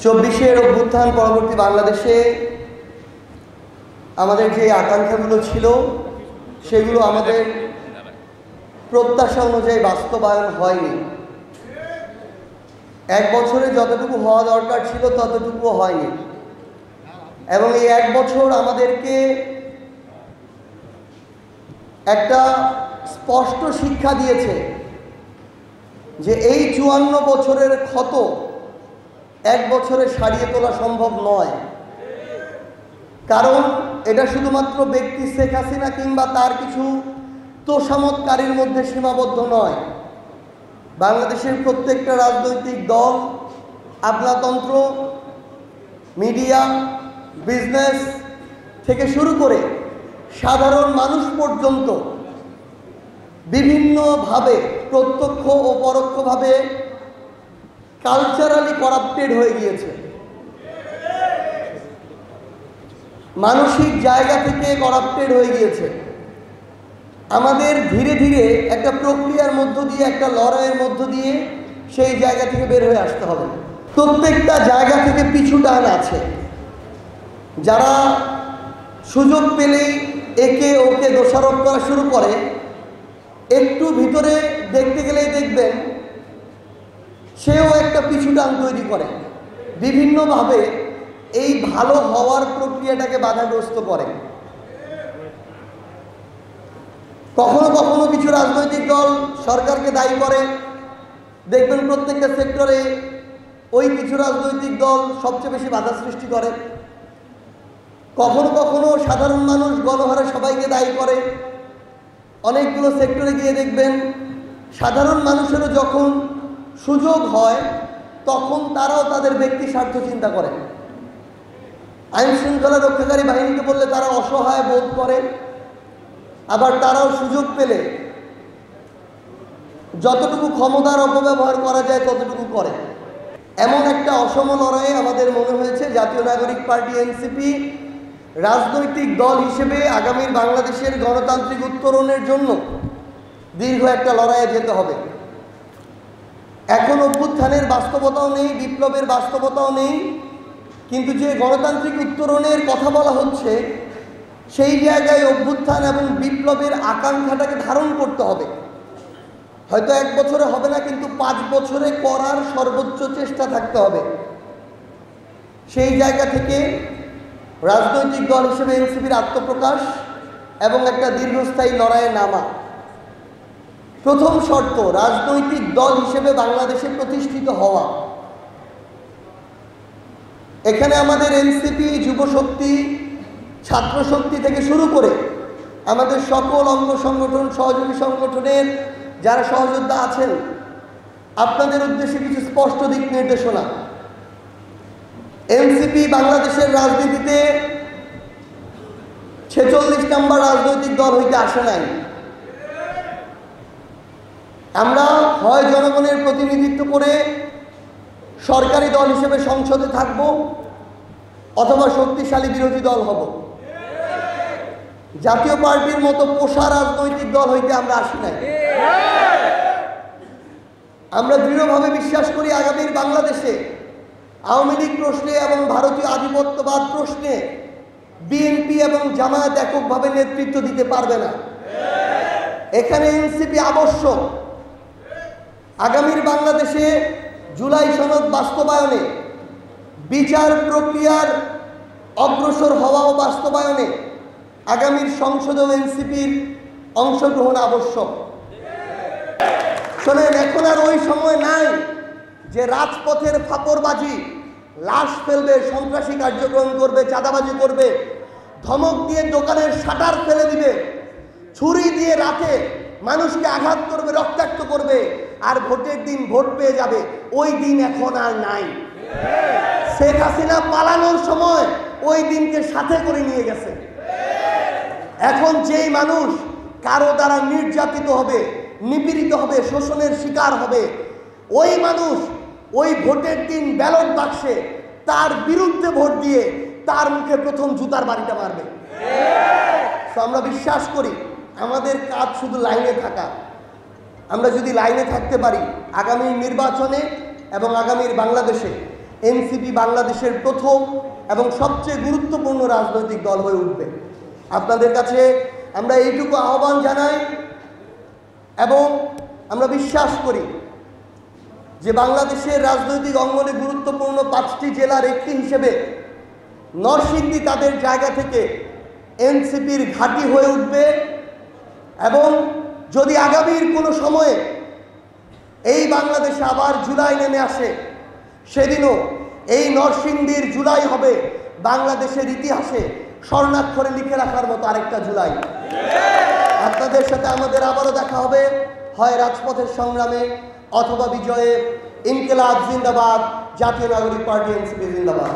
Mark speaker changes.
Speaker 1: চব্বিশের অভ্যুত্থান পরবর্তী বাংলাদেশে আমাদের যে আকাঙ্ক্ষাগুলো ছিল সেগুলো আমাদের প্রত্যাশা অনুযায়ী বাস্তবায়ন হয়নি। এক বছরে যতটুকু হওয়া দরকার ছিল ততটুকু হয়নি, এবং এই এক বছর আমাদেরকে একটা স্পষ্ট শিক্ষা দিয়েছে যে এই 54 বছরের ক্ষত এক বছরে সারিয়ে তোলা সম্ভব নয়। কারণ এটা শুধুমাত্র ব্যক্তি শেখ হাসিনা কিংবা তার কিছু তোষামতকারীর মধ্যে সীমাবদ্ধ নয়। বাংলাদেশের প্রত্যেকটা রাজনৈতিক দল, আমলাতন্ত্র, মিডিয়া, বিজনেস থেকে শুরু করে সাধারণ মানুষ পর্যন্ত বিভিন্নভাবে প্রত্যক্ষ ও পরোক্ষভাবে কালচারালি করাপ্টেড হয়ে গিয়েছে। মানসিক জায়গা থেকে করাপ্টেড হয়ে গিয়েছে। আমাদের ধীরে ধীরে একটা প্রক্রিয়ার মধ্য দিয়ে, একটা লড়াইয়ের মধ্য দিয়ে সেই জায়গা থেকে বের হয়ে আসতে হবে। প্রত্যেকটা জায়গা থেকে পিছু টান আছে। যারা সুযোগ পেলেই একে ওকে দোষারোপ করা শুরু করে, একটু ভিতরে দেখতে গেলেই দেখবেন সেও একটা পিছু টান তৈরি করে, বিভিন্নভাবে এই ভালো হওয়ার প্রক্রিয়াটাকে বাধাগ্রস্ত করে। কখনো কখনো কিছু রাজনৈতিক দল সরকারকে দায়ী করে, দেখবেন প্রত্যেকটা সেক্টরে ওই কিছু রাজনৈতিক দল সবচেয়ে বেশি বাধা সৃষ্টি করে। কখনো কখনো সাধারণ মানুষ গণহারে সবাইকে দায়ী করে। অনেকগুলো সেক্টরে গিয়ে দেখবেন সাধারণ মানুষেরও যখন সুযোগ হয় তখন তারাও তাদের ব্যক্তি স্বার্থ চিন্তা করে। আইন শৃঙ্খলা রক্ষাকারী বাহিনীকে বললে তারা অসহায় বোধ করে, আবার তারাও সুযোগ পেলে যতটুকু ক্ষমতার অপব্যবহার করা যায় ততটুকু করে। এমন একটা অসম লড়াইয়ে আমাদের মনে হয়েছে জাতীয় নাগরিক পার্টি এনসিপি রাজনৈতিক দল হিসেবে আগামীর বাংলাদেশের গণতান্ত্রিক উত্তরণের জন্য দীর্ঘ একটা লড়াইয়ে যেতে হবে। এখন অভ্যুত্থানের বাস্তবতাও নেই, বিপ্লবের বাস্তবতাও নেই, কিন্তু যে গণতান্ত্রিক উত্তরণের কথা বলা হচ্ছে সেই জায়গায় অভ্যুত্থান এবং বিপ্লবের আকাঙ্ক্ষাটাকে ধারণ করতে হবে। হয়তো এক বছরে হবে না, কিন্তু 5 বছরে করার সর্বোচ্চ চেষ্টা থাকতে হবে। সেই জায়গা থেকে রাজনৈতিক দল হিসেবে এনসিপির আত্মপ্রকাশ এবং একটা দীর্ঘস্থায়ী লড়াইয়ে নামা। প্রথম শর্ত, রাজনৈতিক দল হিসেবে বাংলাদেশে প্রতিষ্ঠিত হওয়া। এখানে আমাদের এনসিপি, যুবশক্তি, ছাত্রশক্তি থেকে শুরু করে আমাদের সকল অঙ্গ সংগঠন, সহযোগী সংগঠনের যারা সহযোদ্ধা আছেন, আপনাদের উদ্দেশ্যে কিছু স্পষ্ট দিক নির্দেশনা। এনসিপি বাংলাদেশের রাজনীতিতে 46 নম্বর রাজনৈতিক দল হইতে আসে নাই। আমরা হয় জনগণের প্রতিনিধিত্ব করে সরকারি দল হিসেবে সংসদে থাকব, অথবা শক্তিশালী বিরোধী দল হব। জাতীয় পার্টির মতো পোষা রাজনৈতিক দল হইতে আমরা আসি নাই। আমরা দৃঢ়ভাবে বিশ্বাস করি আগামীর বাংলাদেশে আওয়ামী লীগ প্রশ্নে এবং ভারতীয় আধিপত্যবাদ প্রশ্নে বিএনপি এবং জামায়াত এককভাবে নেতৃত্ব দিতে পারবে না। এখানে এনসিপি আবশ্যক। আগামীর বাংলাদেশে জুলাই সনদ বাস্তবায়নে, বিচার প্রক্রিয়ার অগ্রসর হওয়া ও বাস্তবায়নে আগামীর সংসদেও এনসিপির অংশগ্রহণ আবশ্যক। শোনেন, এখন আর ওই সময় নাই যে রাজপথের ফাপড়বাজি, লাশ ফেলবে, সন্ত্রাসী কার্যক্রম করবে, চাঁদাবাজি করবে, ধমক দিয়ে দোকানের শাটার ফেলে দিবে, ছুরি দিয়ে রাতে মানুষকে আঘাত করবে, রক্তাক্ত করবে, আর ভোটের দিন ভোট পেয়ে যাবে। ওই দিন এখন আর নাই। শেখ হাসিনা পালানোর সময় ওই দিনকে সাথে করে নিয়ে গেছে। এখন যেই মানুষ কারো দ্বারা নির্যাতিত হবে, নিপীড়িত হবে, শোষণের শিকার হবে, ওই মানুষ ওই ভোটের দিন ব্যালট বাক্সে তার বিরুদ্ধে ভোট দিয়ে তার মুখে প্রথম জুতার বাড়িটা মারবে। আমরা বিশ্বাস করি আমাদের কাজ শুধু লাইনে থাকা। আমরা যদি লাইনে থাকতে পারি আগামী নির্বাচনে এবং আগামীর বাংলাদেশে এনসিপি বাংলাদেশের প্রথম এবং সবচেয়ে গুরুত্বপূর্ণ রাজনৈতিক দল হয়ে উঠবে। আপনাদের কাছে আমরা এইটুকু আহ্বান জানাই এবং আমরা বিশ্বাস করি যে বাংলাদেশের রাজনৈতিক অঙ্গনে গুরুত্বপূর্ণ 5টি জেলার একটি হিসেবে নরসিংদী তাদের জায়গা থেকে এনসিপির ঘাঁটি হয়ে উঠবে এবং যদি আগামীর কোনো সময়ে এই বাংলাদেশে আবার জুলাই নেমে আসে, সেদিনও এই নরসিংদীর জুলাই হবে বাংলাদেশের ইতিহাসে স্বর্ণাক্ষরে লিখে রাখার মতো আরেকটা জুলাই। আপনাদের সাথে আমাদের আবারও দেখা হবে, হয় রাজপথের সংগ্রামে অথবা বিজয়ে। ইনকিলাব জিন্দাবাদ, জাতীয় নাগরিক পার্টি এনসিপি জিন্দাবাদ।